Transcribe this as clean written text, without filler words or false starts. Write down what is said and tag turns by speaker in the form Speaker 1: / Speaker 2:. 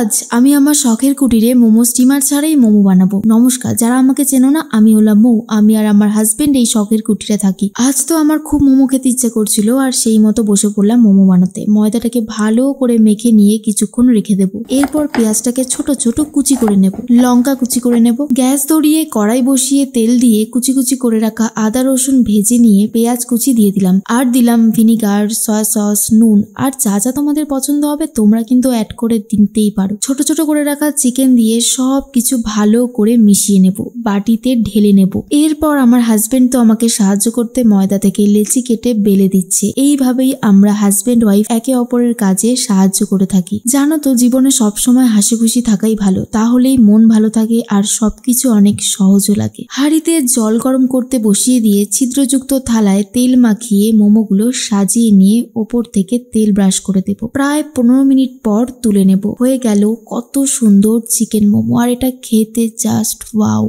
Speaker 1: আজ আমি আমার শখের কুটিরে মোমো স্টিমার ছাড়াই মোমো বানাবো। নমস্কার, যারা আমাকে চেনো না, আমি হলাম মৌ। আমি আর আমার হাজবেন্ড এই শখের কুটিরে থাকি। আজ তো আমার খুব মোমো খেতে ইচ্ছে করছিল, আর সেই মতো বসে পড়লাম মোমো বানাতে। ময়দাটাকে ভালো করে মেখে নিয়ে কিছুক্ষণ রেখে দেবো। এরপর পেঁয়াজটাকে ছোট ছোট কুচি করে নেব, লঙ্কা কুচি করে নেব। গ্যাস ধরিয়ে কড়াই বসিয়ে তেল দিয়ে কুচি কুচি করে রাখা আদা রসুন ভেজে নিয়ে পেঁয়াজ কুচি দিয়ে দিলাম, আর দিলাম ভিনিগার, সয়া সস, নুন, আর যা যা তোমাদের পছন্দ হবে তোমরা কিন্তু অ্যাড করে দিতেই পারো। ছোট ছোট করে রাখা চিকেন দিয়ে সব কিছু ভালো করে মিশিয়ে নেব, বাটিতে ঢেলে নেব। এরপর আমার হাজবেন্ড তো আমাকে সাহায্য করতে ময়দা থেকে লেচি কেটে বেলে দিচ্ছে। এইভাবেই আমরা হাজবেন্ড ওয়াইফ একে অপরের কাজে সাহায্য করে থাকি। জানো তো, জীবনে সবসময় হাসি খুশি থাকাই ভালো, তাহলেই মন ভালো থাকে আর সবকিছু অনেক সহজও লাগে। হাঁড়িতে জল গরম করতে বসিয়ে দিয়ে ছিদ্রযুক্ত থালায় তেল মাখিয়ে মোমোগুলো সাজিয়ে নিয়ে ওপর থেকে তেল ব্রাশ করে দেব। প্রায় 15 মিনিট পর তুলে নেব। হয়ে গেল কত সুন্দর চিকেন মোমো, আর এটা খেতে জাস্ট ওয়াও।